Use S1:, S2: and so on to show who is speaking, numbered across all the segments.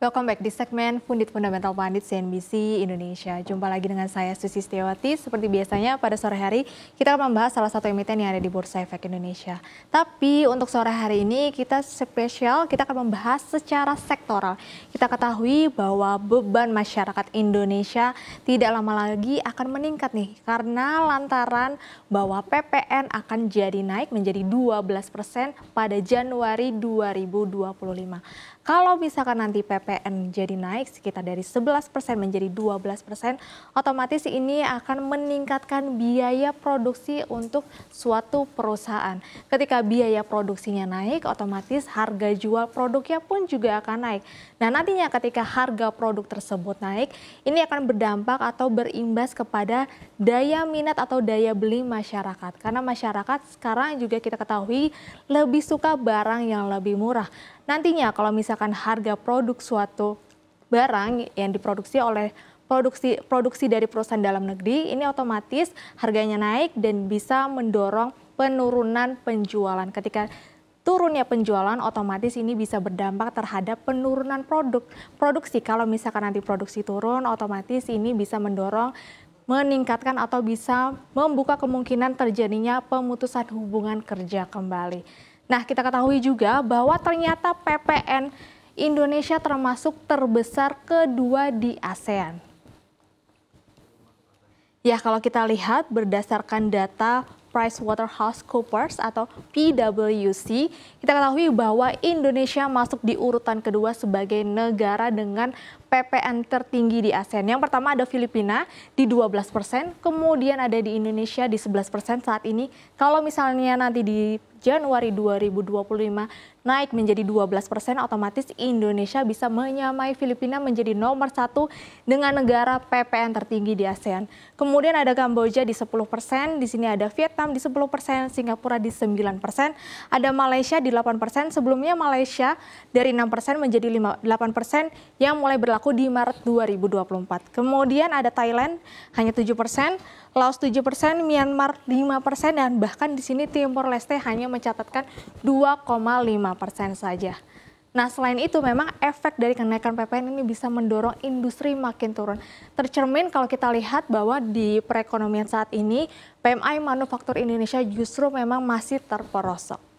S1: Welcome back di segmen Pundit Fundamental Pandit CNBC Indonesia. Jumpa lagi dengan saya Susi Setiawati. Seperti biasanya pada sore hari kita akan membahas salah satu emiten yang ada di Bursa Efek Indonesia. Tapi untuk sore hari ini kita spesial, kita akan membahas secara sektoral. Kita ketahui bahwa beban masyarakat Indonesia tidak lama lagi akan meningkat nih. Karena lantaran bahwa PPN akan jadi naik menjadi 12% pada Januari 2025. Kalau misalkan nanti PPN jadi naik sekitar dari 11% menjadi 12%, otomatis ini akan meningkatkan biaya produksi untuk suatu perusahaan. Ketika biaya produksinya naik, otomatis harga jual produknya pun juga akan naik. Nah, nantinya ketika harga produk tersebut naik, ini akan berdampak atau berimbas kepada daya minat atau daya beli masyarakat. Karena masyarakat sekarang juga kita ketahui lebih suka barang yang lebih murah. Nantinya kalau misalkan harga produk suatu barang yang diproduksi oleh produksi dari perusahaan dalam negeri, ini otomatis harganya naik dan bisa mendorong penurunan penjualan. Ketika turunnya penjualan, otomatis ini bisa berdampak terhadap penurunan produksi. Kalau misalkan nanti produksi turun, otomatis ini bisa mendorong meningkatkan atau bisa membuka kemungkinan terjadinya pemutusan hubungan kerja kembali. Nah, kita ketahui juga bahwa ternyata PPN Indonesia termasuk terbesar kedua di ASEAN. Ya, kalau kita lihat berdasarkan data PricewaterhouseCoopers atau PwC, kita ketahui bahwa Indonesia masuk di urutan kedua sebagai negara dengan PPN tertinggi di ASEAN. Yang pertama ada Filipina di 12%, kemudian ada di Indonesia di 11% saat ini. Kalau misalnya nanti di Januari 2025 naik menjadi 12%, otomatis Indonesia bisa menyamai Filipina menjadi nomor 1 dengan negara PPN tertinggi di ASEAN. Kemudian ada Kamboja di 10%, di sini ada Vietnam di 10%, Singapura di 9%, ada Malaysia di 8%, sebelumnya Malaysia dari 6% menjadi 8% yang mulai berlaku di Maret 2024. Kemudian ada Thailand hanya 7%, Laos 7%, Myanmar 5%, dan bahkan di sini Timor Leste hanya mencatatkan 2,5% saja. Nah, selain itu memang efek dari kenaikan PPN ini bisa mendorong industri makin turun. Tercermin kalau kita lihat bahwa di perekonomian saat ini PMI manufaktur Indonesia justru memang masih terperosok.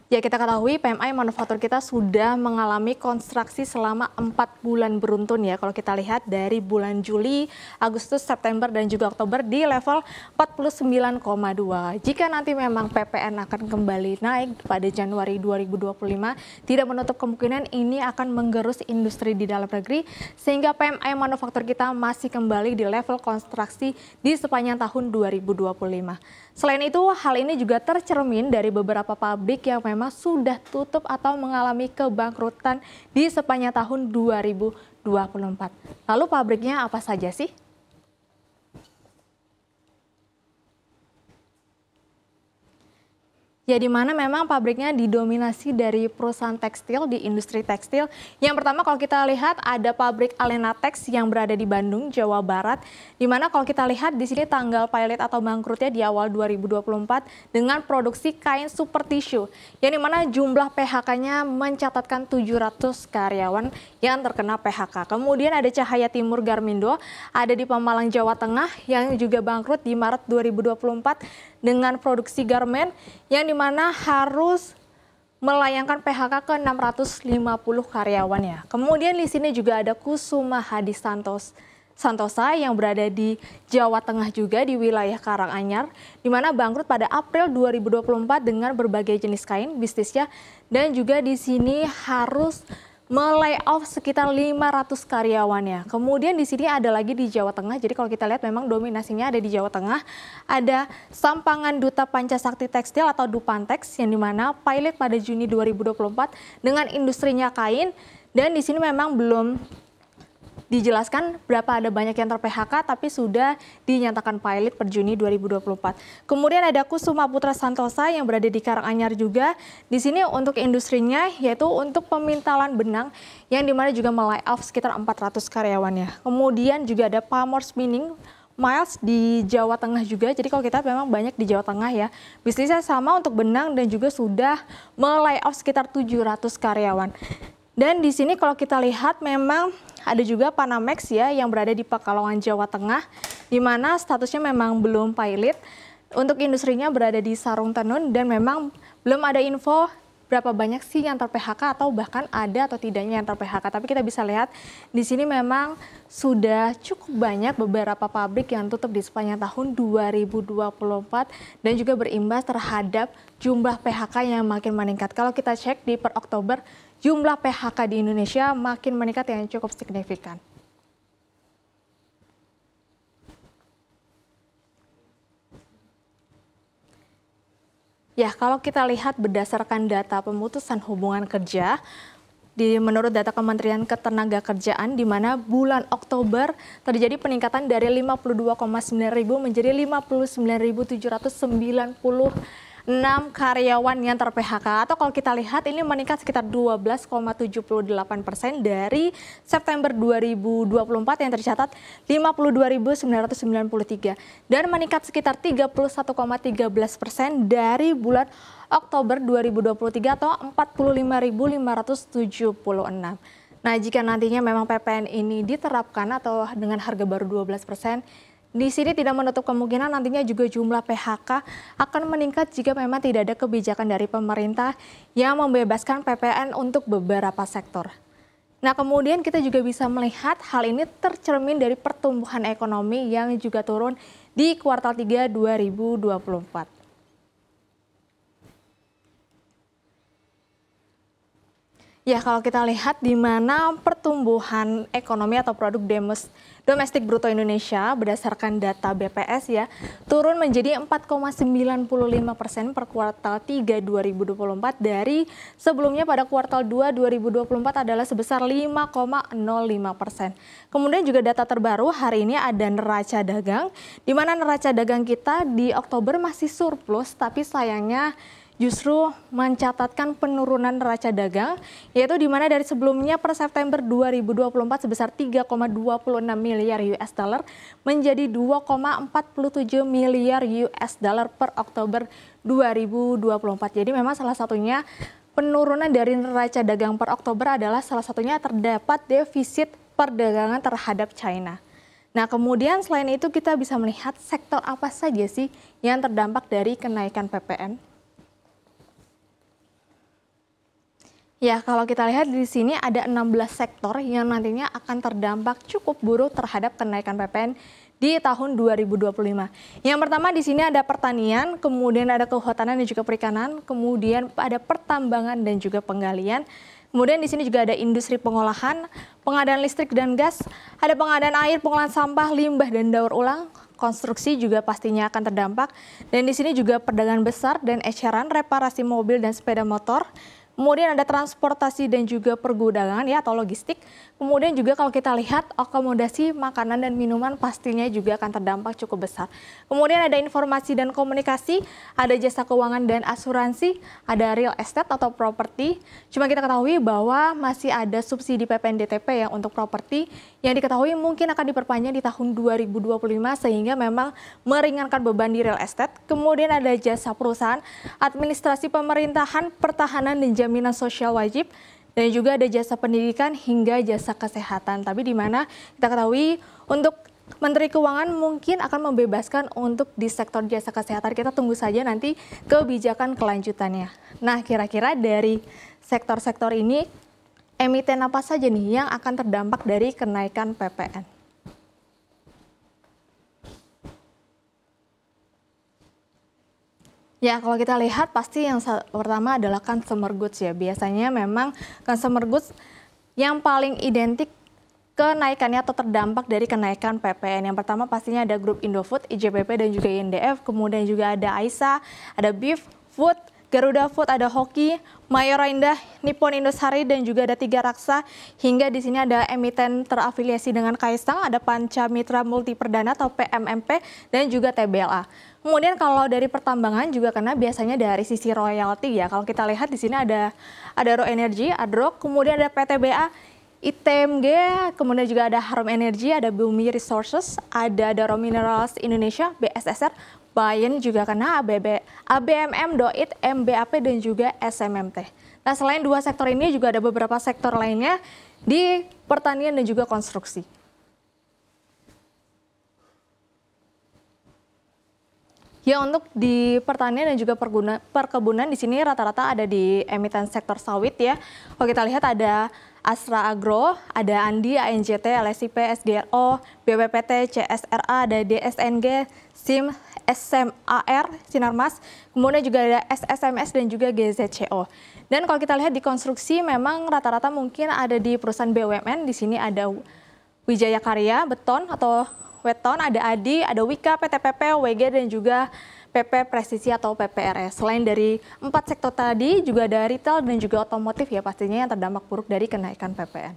S1: Ya, kita ketahui PMI manufaktur kita sudah mengalami kontraksi selama 4 bulan beruntun ya. Kalau kita lihat dari bulan Juli, Agustus, September, dan juga Oktober di level 49,2. Jika nanti memang PPN akan kembali naik pada Januari 2025, tidak menutup kemungkinan ini akan menggerus industri di dalam negeri, sehingga PMI manufaktur kita masih kembali di level kontraksi di sepanjang tahun 2025. Selain itu, hal ini juga tercermin dari beberapa pabrik yang memang sudah tutup atau mengalami kebangkrutan di sepanjang tahun 2024. Lalu pabriknya apa saja sih? Ya, di mana memang pabriknya didominasi dari perusahaan tekstil di industri tekstil. Yang pertama kalau kita lihat ada pabrik Alenatex yang berada di Bandung, Jawa Barat. Di mana kalau kita lihat di sini tanggal pilot atau bangkrutnya di awal 2024 dengan produksi kain super tisu. Yang di mana jumlah PHK-nya mencatatkan 700 karyawan yang terkena PHK. Kemudian ada Cahaya Timur Garmindo, ada di Pemalang, Jawa Tengah yang juga bangkrut di Maret 2024 dengan produksi garmen yang dimana harus melayangkan PHK ke 650 karyawannya. Kemudian di sini juga ada Kusuma Hadi Santosa yang berada di Jawa Tengah juga di wilayah Karanganyar, di mana bangkrut pada April 2024 dengan berbagai jenis kain bisnisnya, dan juga di sini harus melay-off sekitar 500 karyawannya. Kemudian di sini ada lagi di Jawa Tengah. Jadi kalau kita lihat memang dominasinya ada di Jawa Tengah. Ada Sampangan Duta Pancasakti Tekstil atau Dupantex yang dimana pilot pada Juni 2024 dengan industrinya kain. Dan di sini memang belum dijelaskan berapa ada banyak yang ter-PHK, tapi sudah dinyatakan pilot per Juni 2024. Kemudian ada Kusuma Putra Santosa yang berada di Karanganyar juga. Di sini untuk industrinya yaitu untuk pemintalan benang yang dimana juga melay off sekitar 400 karyawannya. Kemudian juga ada Pamor Spinning Miles di Jawa Tengah juga. Jadi kalau kita memang banyak di Jawa Tengah ya. Bisnisnya sama untuk benang dan juga sudah melayoff sekitar 700 karyawan. Dan di sini kalau kita lihat memang ada juga Panamex ya yang berada di Pekalongan, Jawa Tengah, di mana statusnya memang belum pilot. Untuk industrinya berada di Sarung Tenun dan memang belum ada info berapa banyak sih yang ter-PHK atau bahkan ada atau tidaknya yang ter-PHK. Tapi kita bisa lihat di sini memang sudah cukup banyak beberapa pabrik yang tutup di sepanjang tahun 2024 dan juga berimbas terhadap jumlah PHK yang makin meningkat. Kalau kita cek di per Oktober, jumlah PHK di Indonesia makin meningkat yang cukup signifikan. Ya, kalau kita lihat berdasarkan data pemutusan hubungan kerja, menurut data Kementerian Ketenagakerjaan, di mana bulan Oktober terjadi peningkatan dari 52,9 ribu menjadi 59.796 karyawan yang ter-PHK. Atau kalau kita lihat ini meningkat sekitar 12,78% dari September 2024 yang tercatat 52.993 dan meningkat sekitar 31,13% dari bulan Oktober 2023 atau 45.576. Nah, jika nantinya memang PPN ini diterapkan atau dengan harga baru 12%, di sini tidak menutup kemungkinan nantinya juga jumlah PHK akan meningkat jika memang tidak ada kebijakan dari pemerintah yang membebaskan PPN untuk beberapa sektor. Nah, kemudian kita juga bisa melihat hal ini tercermin dari pertumbuhan ekonomi yang juga turun di kuartal 3 2024. Ya, kalau kita lihat di mana pertumbuhan ekonomi atau produk domestik bruto Indonesia berdasarkan data BPS ya, turun menjadi 4,95% per kuartal 3 2024 dari sebelumnya pada kuartal 2 2024 adalah sebesar 5,05%. Kemudian juga data terbaru hari ini ada neraca dagang, di mana neraca dagang kita di Oktober masih surplus, tapi sayangnya justru mencatatkan penurunan neraca dagang, yaitu di mana dari sebelumnya per September 2024 sebesar 3,26 miliar US dollar menjadi 2,47 miliar US dollar per Oktober 2024. Jadi memang salah satunya penurunan dari neraca dagang per Oktober adalah salah satunya terdapat defisit perdagangan terhadap China. Nah, kemudian selain itu kita bisa melihat sektor apa saja sih yang terdampak dari kenaikan PPN. Ya, kalau kita lihat di sini ada 16 sektor yang nantinya akan terdampak cukup buruk terhadap kenaikan PPN di tahun 2025. Yang pertama di sini ada pertanian, kemudian ada kehutanan dan juga perikanan, kemudian ada pertambangan dan juga penggalian. Kemudian di sini juga ada industri pengolahan, pengadaan listrik dan gas, ada pengadaan air, pengolahan sampah, limbah dan daur ulang. Konstruksi juga pastinya akan terdampak. Dan di sini juga perdagangan besar dan eceran, reparasi mobil dan sepeda motor. Kemudian ada transportasi dan juga pergudangan ya atau logistik. Kemudian juga kalau kita lihat akomodasi, makanan dan minuman pastinya juga akan terdampak cukup besar. Kemudian ada informasi dan komunikasi, ada jasa keuangan dan asuransi, ada real estate atau properti. Cuma kita ketahui bahwa masih ada subsidi PPN DTP yang untuk properti yang diketahui mungkin akan diperpanjang di tahun 2025 sehingga memang meringankan beban di real estate. Kemudian ada jasa perusahaan, administrasi pemerintahan, pertahanan dan jaminan sosial wajib, dan juga ada jasa pendidikan hingga jasa kesehatan. Tapi di mana kita ketahui untuk Menteri Keuangan mungkin akan membebaskan untuk di sektor jasa kesehatan. Kita tunggu saja nanti kebijakan kelanjutannya. Nah, kira-kira dari sektor-sektor ini emiten apa saja nih yang akan terdampak dari kenaikan PPN? Ya, kalau kita lihat pasti yang pertama adalah consumer goods ya. Biasanya memang consumer goods yang paling identik kenaikannya atau terdampak dari kenaikan PPN. Yang pertama pastinya ada grup Indofood, IJBP dan juga INDF. Kemudian juga ada Aisa, ada Beef Food, Garuda Food, ada Hoki, Mayora Indah, Nippon Indosari dan juga ada Tiga Raksa. Hingga di sini ada emiten terafiliasi dengan Kaisang, ada Panca Mitra Multi Perdana atau PMMP dan juga TBLA. Kemudian kalau dari pertambangan juga karena biasanya dari sisi royalti ya. Kalau kita lihat di sini ada Raw Energy, Adrok, kemudian ada PTBA ITMG, kemudian juga ada Harum Energy, ada Bumi Resources, ada Daro Minerals Indonesia, BSSR, Bayen juga kena, ABMM, Doit, MBAP, dan juga SMMT. Nah, selain dua sektor ini juga ada beberapa sektor lainnya di pertanian dan juga konstruksi. Ya, untuk di pertanian dan juga perkebunan di sini rata-rata ada di emiten sektor sawit ya. Kalau kita lihat ada Astra Agro, ada Andi, ANJT, LSIP, SGRO, BPPT, CSRA, ada DSNG, SIM, SMAR, Sinarmas, kemudian juga ada SSMS dan juga GZCO. Dan kalau kita lihat di konstruksi memang rata-rata mungkin ada di perusahaan BUMN, di sini ada Wijaya Karya, Beton atau Weton, ada ADI, ada Wika, PTPP, WG, dan juga PP Presisi atau PPRS. Selain dari 4 sektor tadi, juga ada retail dan juga otomotif ya pastinya yang terdampak buruk dari kenaikan PPN.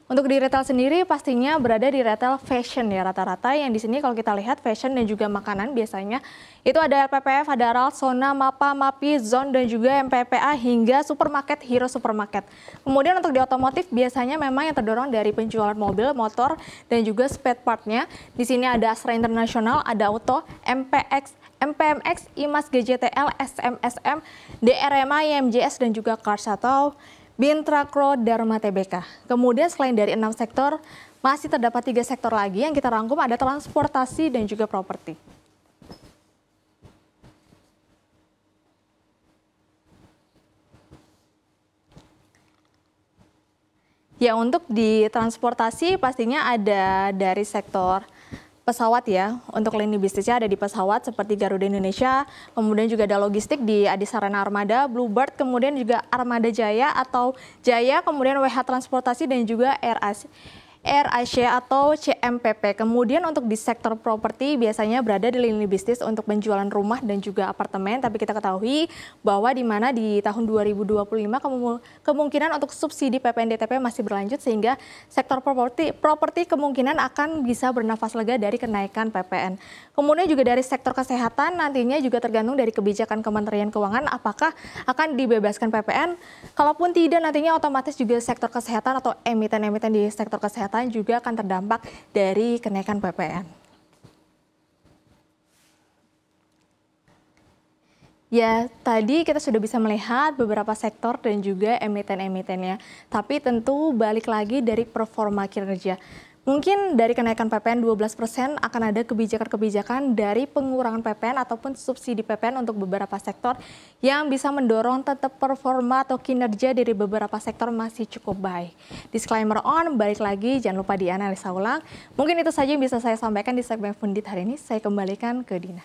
S1: Untuk di retail sendiri pastinya berada di retail fashion ya rata-rata yang di sini kalau kita lihat fashion dan juga makanan biasanya itu ada LPPF, ada RAL, Sona, MAPA, MAPI, Zone dan juga MPPA hingga supermarket Hero Supermarket. Kemudian untuk di otomotif biasanya memang yang terdorong dari penjualan mobil, motor dan juga spare partnya. Di sini ada Astra International, ada Auto, MPMX, IMAS, GJTL, SMSM, DRMA, IMJS dan juga Cars atau Bintrakro, Dharma Tbk. Kemudian selain dari 6 sektor, masih terdapat 3 sektor lagi yang kita rangkum ada transportasi dan juga properti. Ya, untuk di transportasi pastinya ada dari sektor pesawat ya, untuk lini bisnisnya ada di pesawat seperti Garuda Indonesia, kemudian juga ada logistik di Adisarana Armada, Bluebird, kemudian juga Armada Jaya atau Jaya, kemudian WH Transportasi dan juga AirAsia atau CMPP. Kemudian untuk di sektor properti biasanya berada di lini bisnis untuk penjualan rumah dan juga apartemen, tapi kita ketahui bahwa di mana di tahun 2025 kemungkinan untuk subsidi PPN DTP masih berlanjut sehingga sektor properti kemungkinan akan bisa bernafas lega dari kenaikan PPN. Kemudian juga dari sektor kesehatan nantinya juga tergantung dari kebijakan Kementerian Keuangan apakah akan dibebaskan PPN. Kalaupun tidak nantinya otomatis juga sektor kesehatan atau emiten-emiten di sektor kesehatan juga akan terdampak dari kenaikan PPN. Ya, tadi kita sudah bisa melihat beberapa sektor dan juga emiten-emitennya. Tapi tentu balik lagi dari performa kinerja. Mungkin dari kenaikan PPN 12% akan ada kebijakan-kebijakan dari pengurangan PPN ataupun subsidi PPN untuk beberapa sektor yang bisa mendorong tetap performa atau kinerja dari beberapa sektor masih cukup baik. Disclaimer on, balik lagi jangan lupa dianalisa ulang. Mungkin itu saja yang bisa saya sampaikan di segmen Fundit hari ini. Saya kembalikan ke Dina.